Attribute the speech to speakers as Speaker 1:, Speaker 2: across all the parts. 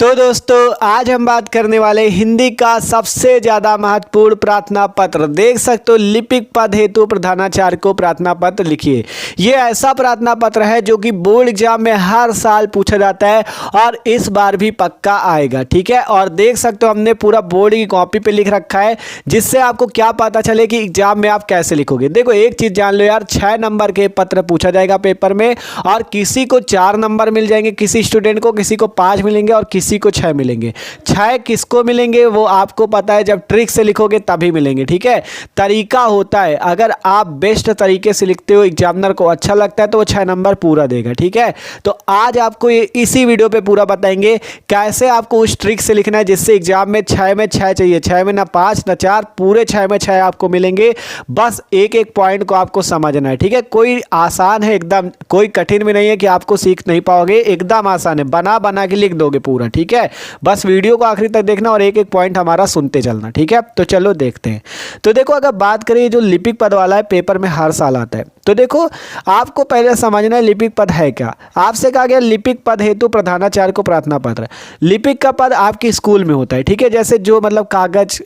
Speaker 1: तो दोस्तों आज हम बात करने वाले हिंदी का सबसे ज़्यादा महत्वपूर्ण प्रार्थना पत्र। देख सकते हो, लिपिक पद हेतु प्रधानाचार्य को प्रार्थना पत्र लिखिए। ये ऐसा प्रार्थना पत्र है जो कि बोर्ड एग्जाम में हर साल पूछा जाता है और इस बार भी पक्का आएगा। ठीक है, और देख सकते हो हमने पूरा बोर्ड की कॉपी पे लिख रखा है, जिससे आपको क्या पता चले कि एग्जाम में आप कैसे लिखोगे। देखो एक चीज़ जान लो यार, 6 नंबर के पत्र पूछा जाएगा पेपर में, और किसी को 4 नंबर मिल जाएंगे, किसी स्टूडेंट को, किसी को 5 मिलेंगे और किसी को 6 मिलेंगे। 6 किसको मिलेंगे वो आपको पता है, जब ट्रिक से लिखोगे तभी मिलेंगे। ठीक है, तरीका होता है, अगर आप बेस्ट तरीके से लिखते हो, एग्जामिनर को अच्छा लगता है तो वो 6 नंबर पूरा देगा। ठीक है, तो आज आपको इसी वीडियो पे पूरा बताएंगे कैसे आपको उस ट्रिक से लिखना है जिससे एग्जाम में 6 में 6 चाहिए, 6 में ना 5 ना 4, पूरे 6 में 6 आपको मिलेंगे। बस एक एक पॉइंट को आपको समझना है। ठीक है, कोई आसान है एकदम, कोई कठिन भी नहीं है कि आपको सीख नहीं पाओगे, एकदम आसान है, बना बना के लिख दोगे पूरा। ठीक है, बस वीडियो को आखिरी तक देखना और एक एक पॉइंट हमारा सुनते चलना। ठीक है, तो चलो देखते हैं। तो देखो अगर बात करें जो लिपिक पद वाला है, पेपर में हर साल आता है, तो देखो आपको पहले समझना है लिपिक पद है क्या। आपसे कहा गया लिपिक पद हेतु प्रधानाचार्य को प्रार्थना पत्र। लिपिक का पद आपके स्कूल में होता है। ठीक है, जैसे जो मतलब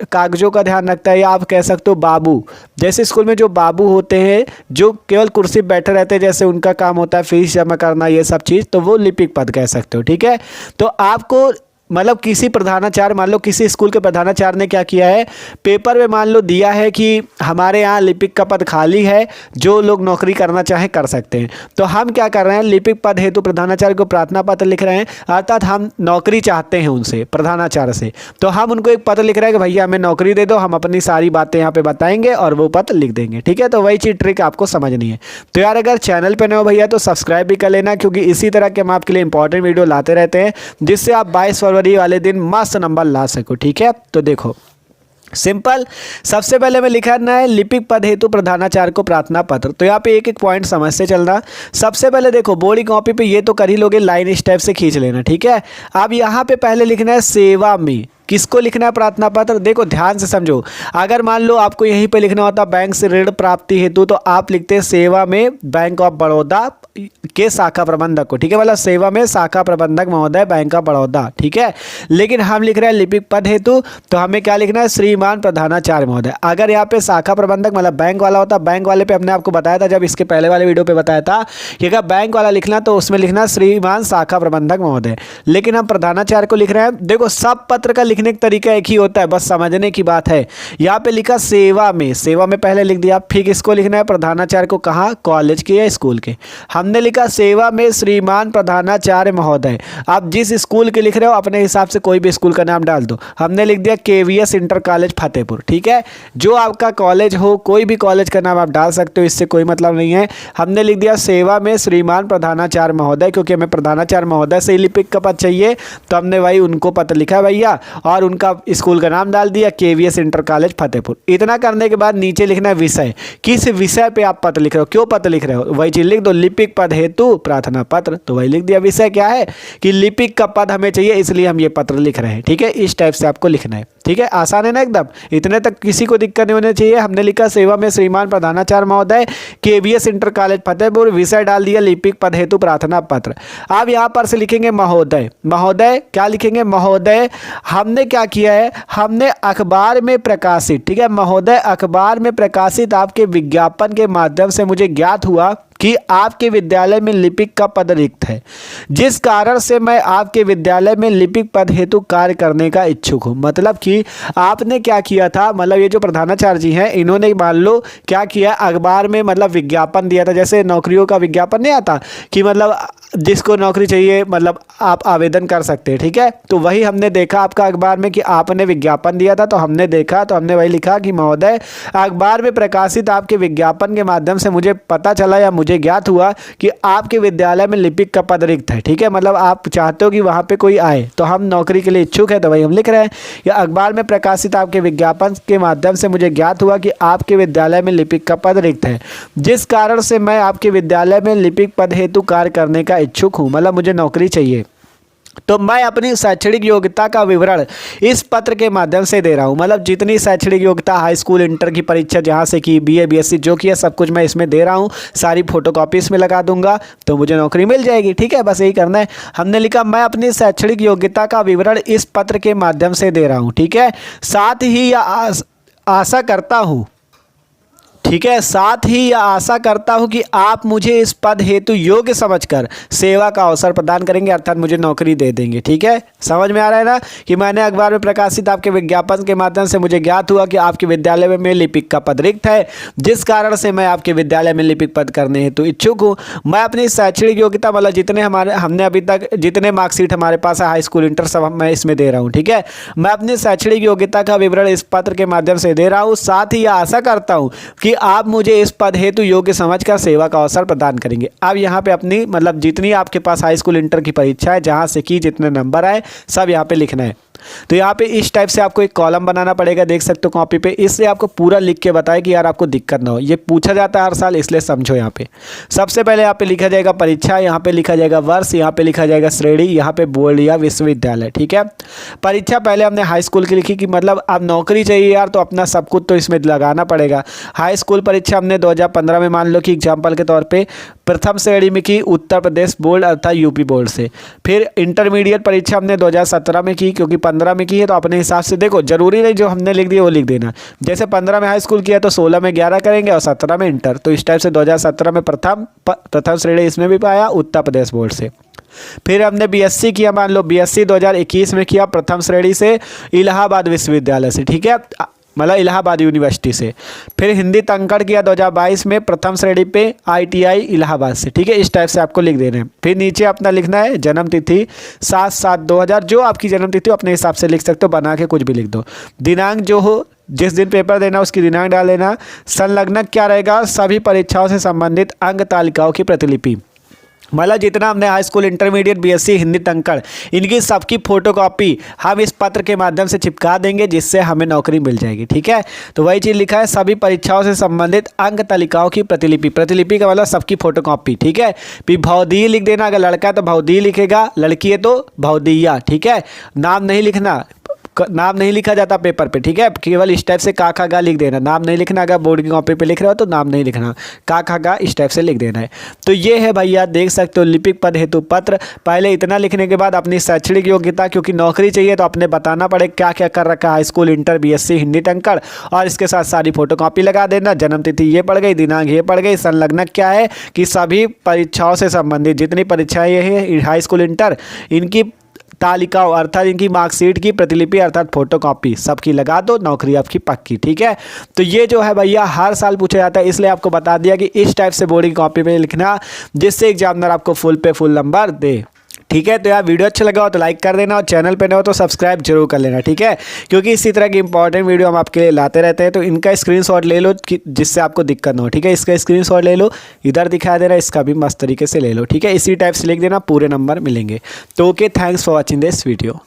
Speaker 1: कागजों का ध्यान रखता है, या आप कह सकते हो बाबू, जैसे स्कूल में जो बाबू होते हैं जो केवल कुर्सी पर बैठे रहते हैं, जैसे उनका काम होता है फीस जमा करना, ये सब चीज़, तो वो लिपिक पद कह सकते हो। ठीक है, तो आपको मतलब किसी प्रधानाचार्य, मान लो किसी स्कूल के प्रधानाचार्य ने क्या किया है, पेपर में मान लो दिया है कि हमारे यहाँ लिपिक का पद खाली है, जो लोग नौकरी करना चाहें कर सकते हैं। तो हम क्या कर रहे हैं, लिपिक पद हेतु प्रधानाचार्य को प्रार्थना पत्र लिख रहे हैं, अर्थात हम नौकरी चाहते हैं उनसे, प्रधानाचार्य से। तो हम उनको एक पत्र लिख रहे हैं कि भैया हमें नौकरी दे दो, हम अपनी सारी बातें यहाँ पे बताएंगे और वो पत्र लिख देंगे। ठीक है, तो वही चीज़ ट्रिक आपको समझनी है। तो यार अगर चैनल पर नए हो भैया तो सब्सक्राइब भी कर लेना, क्योंकि इसी तरह के हम आपके लिए इंपॉर्टेंट वीडियो लाते रहते हैं, जिससे आप 22 फरवरी वाले दिन मस्त नंबर ला सको। ठीक है, तो देखो सिंपल, सबसे पहले में लिखना है लिपिक पद हेतु प्रधानाचार्य को प्रार्थना पत्र। तो यहाँ पे एक एक पॉइंट समझते चलना। सबसे पहले देखो बोर्ड की कॉपी पे ये तो कर ही लोगे, लाइन स्टेप से खींच लेना। ठीक है, अब यहाँ पे पहले लिखना है सेवा में। किसको लिखना है प्रार्थना पत्र, देखो ध्यान से समझो। अगर मान लो आपको यहीं पे लिखना होता बैंक से ऋण प्राप्ति हेतु, तो आप लिखते हैं सेवा में बैंक ऑफ बड़ौदा के शाखा प्रबंधक को। ठीक है, मतलब सेवा में शाखा प्रबंधक महोदय बैंक ऑफ बड़ौदा। ठीक है, लेकिन हम लिख रहे हैं लिपिक पद हेतु, तो हमें क्या लिखना है, श्रीमान प्रधानाचार्य महोदय। अगर यहाँ पे शाखा प्रबंधक मतलब बैंक वाला होता, बैंक वाले पे हमने आपको बताया था, जब इसके पहले वाले वीडियो पे बताया था कि अगर बैंक वाला लिखना तो उसमें लिखना श्रीमान शाखा प्रबंधक महोदय, लेकिन हम प्रधानाचार्य को लिख रहे हैं। देखो सब पत्र का लिखने का तरीका एक ही होता है, बस समझने की बात है। यहाँ पे लिखा सेवा में, सेवा में पहले लिख दिया, फिर इसको लिखना है प्रधानाचार्य को, कहाँ, कॉलेज के या स्कूल के। हमने लिखा सेवा में श्रीमान प्रधानाचार्य महोदय। आप जिस स्कूल के लिख रहे हो अपने हिसाब से कोई भी स्कूल का नाम डाल दो। हमने लिख दिया केवीएस इंटर कॉलेज फतेहपुर। ठीक है, जो आपका कॉलेज हो, कोई भी कॉलेज का नाम आप डाल सकते हो, इससे कोई मतलब नहीं है। हमने लिख दिया सेवा में श्रीमान प्रधानाचार्य महोदय, क्योंकि हमें प्रधानाचार्य महोदय से ही लिपिक का पद चाहिए, तो हमने वही उनको पत्र लिखा भैया, और उनका स्कूल का नाम डाल दिया केवीएस इंटर कॉलेज फतेहपुर। इतना करने के बाद नीचे लिखना है विषय, किस विषय पे आप पत्र लिख रहे हो, क्यों पत्र लिख रहे हो, वही चीज लिख दो, लिपिक पद हेतु प्रार्थना पत्र। तो वही लिख दिया, विषय क्या है कि लिपिक का पद हमें चाहिए, इसलिए हम ये पत्र लिख रहे हैं। ठीक है, इस टाइप से आपको लिखना है। ठीक है, आसान है ना एकदम, इतने तक किसी को दिक्कत नहीं होनी चाहिए। हमने लिखा सेवा में श्रीमान प्रधानाचार्य महोदय केवीएस इंटर कॉलेज फतेहपुर, विषय डाल दिया लिपिक पद हेतु प्रार्थना पत्र। अब यहाँ पर से लिखेंगे महोदय। महोदय क्या लिखेंगे, महोदय हमने क्या किया है, हमने अखबार में प्रकाशित, ठीक है महोदय, अखबार में प्रकाशित आपके विज्ञापन के माध्यम से मुझे ज्ञात हुआ कि आपके विद्यालय में लिपिक का पद रिक्त है, जिस कारण से मैं आपके विद्यालय में लिपिक पद हेतु कार्य करने का इच्छुक हूँ। मतलब कि आपने क्या किया था, मतलब ये जो प्रधानाचार्य जी हैं इन्होंने मान लो क्या किया, अखबार में मतलब विज्ञापन दिया था, जैसे नौकरियों का विज्ञापन नहीं आता कि मतलब जिसको नौकरी चाहिए मतलब आप आवेदन कर सकते हैं। ठीक है, तो वही हमने देखा आपका अखबार में कि आपने विज्ञापन दिया था, तो हमने देखा, तो हमने वही लिखा कि महोदय अखबार में प्रकाशित आपके विज्ञापन के माध्यम से मुझे पता चला या मुझे ज्ञात हुआ कि आपके विद्यालय में लिपिक का पद रिक्त है। ठीक है, मतलब आप चाहते हो कि वहाँ पे कोई आए, तो हम नौकरी के लिए इच्छुक है, तो वही हम लिख रहे हैं कि अखबार में प्रकाशित आपके विज्ञापन के माध्यम से मुझे ज्ञात हुआ कि आपके विद्यालय में लिपिक का पद रिक्त है, जिस कारण से मैं आपके विद्यालय में लिपिक पद हेतु कार्य करने का इच्छुक हूँ, मतलब मुझे नौकरी चाहिए। तो मैं अपनी शैक्षणिक योग्यता का विवरण इस पत्र के माध्यम से दे रहा हूँ। मतलब जितनी शैक्षणिक योग्यता, हाई स्कूल, इंटर की परीक्षा जहाँ से की, बीए, बीएससी जो किया, सब कुछ मैं इसमें दे रहा हूँ। सारी फोटोकॉपी इसमें लगा दूंगा तो मुझे नौकरी मिल जाएगी। ठीक है, बस यही करना है। हमने लिखा मैं अपनी शैक्षणिक योग्यता का विवरण इस पत्र के माध्यम से दे रहा हूँ। ठीक है, साथ ही यह आशा करता हूँ, ठीक है, साथ ही यह आशा करता हूं कि आप मुझे इस पद हेतु योग्य समझकर सेवा का अवसर प्रदान करेंगे, अर्थात मुझे नौकरी दे देंगे। ठीक है, समझ में आ रहा है ना कि मैंने अखबार में प्रकाशित आपके विज्ञापन के माध्यम से मुझे ज्ञात हुआ कि आपके विद्यालय में लिपिक का पद रिक्त है, जिस कारण से मैं आपके विद्यालय में लिपिक पद करने हेतु इच्छुक हूँ। मैं अपनी शैक्षणिक योग्यता, मतलब जितने हमने अभी तक जितने मार्कशीट हमारे पास है, हाई स्कूल, इंटर, सब मैं इसमें दे रहा हूँ। ठीक है, मैं अपनी शैक्षणिक योग्यता का विवरण इस पत्र के माध्यम से दे रहा हूँ। साथ ही यह आशा करता हूँ कि आप मुझे इस पद हेतु योग्य समझकर सेवा का अवसर प्रदान करेंगे। अब यहाँ पे अपनी, मतलब जितनी आपके पास हाई स्कूल, इंटर की परीक्षा है, जहाँ से की, जितने नंबर आए, सब यहाँ पे लिखना है। तो यहाँ पे इस टाइप से आपको एक कॉलम बनाना पड़ेगा, देख सकते हो कॉपी पे। इससे आपको पूरा लिख के बताए कि यार आपको दिक्कत ना हो। ये पूछा जाता है हर साल, इसलिए समझो। यहाँ पे सबसे पहले यहाँ पे लिखा जाएगा परीक्षा, यहाँ पे लिखा जाएगा वर्ष, यहाँ पे लिखा जाएगा श्रेणी, यहाँ पे बोर्ड या विश्वविद्यालय। ठीक है, परीक्षा पहले हमने हाई स्कूल की लिखी कि मतलब आप नौकरी चाहिए यार, तो अपना सब कुछ तो इसमें लगाना पड़ेगा। हाई स्कूल परीक्षा हमने 2015 में, मान लो कि एग्जाम्पल के तौर पर प्रथम श्रेणी में की, उत्तर प्रदेश बोर्ड अर्थात यूपी बोर्ड से। फिर इंटरमीडिएट परीक्षा हमने 2017 में की, क्योंकि 15 में की है तो अपने हिसाब से देखो, जरूरी नहीं जो हमने लिख दिया वो लिख देना। जैसे 15 में हाई स्कूल किया तो 16 में 11 करेंगे और 17 में इंटर। तो इस टाइप से 2017 में प्रथम श्रेणी इसमें भी पाया, उत्तर प्रदेश बोर्ड से। फिर हमने बीएससी किया, मान लो बीएससी 2021 में किया, प्रथम श्रेणी से इलाहाबाद विश्वविद्यालय से। ठीक है, मतलब इलाहाबाद यूनिवर्सिटी से। फिर हिंदी तंकड़ किया 2022 में, प्रथम श्रेणी पे आईटीआई इलाहाबाद से। ठीक है, इस टाइप से आपको लिख देना है। फिर नीचे अपना लिखना है जन्म तिथि 7/7/2000, जो आपकी जन्म तिथि अपने हिसाब से लिख सकते हो, बना के कुछ भी लिख दो। दिनांक जो हो, जिस दिन पेपर देना उसकी दिनांक डाल देना। संलग्नक क्या रहेगा, सभी परीक्षाओं से संबंधित अंक तालिकाओं की प्रतिलिपि। मतलब जितना हमने high school, intermediate, BSc, Hindi तंकड़, इनकी सबकी फोटोकॉपी हम इस पत्र के माध्यम से चिपका देंगे, जिससे हमें नौकरी मिल जाएगी। ठीक है, तो वही चीज़ लिखा है, सभी परीक्षाओं से संबंधित अंक तालिकाओं की प्रतिलिपि। प्रतिलिपि का मतलब सबकी फोटोकॉपी। ठीक है, फिर भौदीय लिख देना, अगर लड़का है तो भौदीय लिखेगा, लड़की है तो भौदीया। ठीक है, नाम नहीं लिखना, नाम नहीं लिखा जाता पेपर पे। ठीक है, केवल इस टाइप से का खा गा लिख देना, नाम नहीं लिखना। अगर बोर्ड की कॉपी पे लिख रहे हो तो नाम नहीं लिखना, का खा गा इस टाइप से लिख देना है। तो ये है भैया, देख सकते हो लिपिक पद हेतु पत्र। पहले इतना लिखने के बाद अपनी शैक्षणिक योग्यता, क्योंकि नौकरी चाहिए तो अपने बताना पड़े क्या क्या कर रखा है, high school, inter, BSc, Hindi तंकड़, और इसके साथ सारी फोटोकॉपी लगा देना। जन्म तिथि ये पड़ गई, दिनांक ये पड़ गई। संलग्नक क्या है कि सभी परीक्षाओं से संबंधित जितनी परीक्षाएं ये हैं हाई स्कूल, इंटर, इनकी तालिकाओं अर्थात इनकी मार्कशीट की प्रतिलिपि अर्थात फोटोकॉपी सबकी लगा दो, नौकरी आपकी पक्की। ठीक है, तो ये जो है भैया हर साल पूछा जाता है, इसलिए आपको बता दिया कि इस टाइप से बोर्ड की कॉपी में लिखना, जिससे एग्जामिनर आपको फुल पे फुल नंबर दे। ठीक है, तो यार वीडियो अच्छा लगा हो तो लाइक कर देना, और चैनल पे नए हो तो सब्सक्राइब जरूर कर लेना। ठीक है, क्योंकि इसी तरह की इंपॉर्टेंट वीडियो हम आपके लिए लाते रहते हैं। तो इनका स्क्रीनशॉट ले लो जिससे आपको दिक्कत ना हो। ठीक है, इसका स्क्रीनशॉट ले लो, इधर दिखा देना, इसका भी मस्त तरीके से ले लो। ठीक है, इसी टाइप से लिख देना, पूरे नंबर मिलेंगे। तो okay, thanks for watching this video.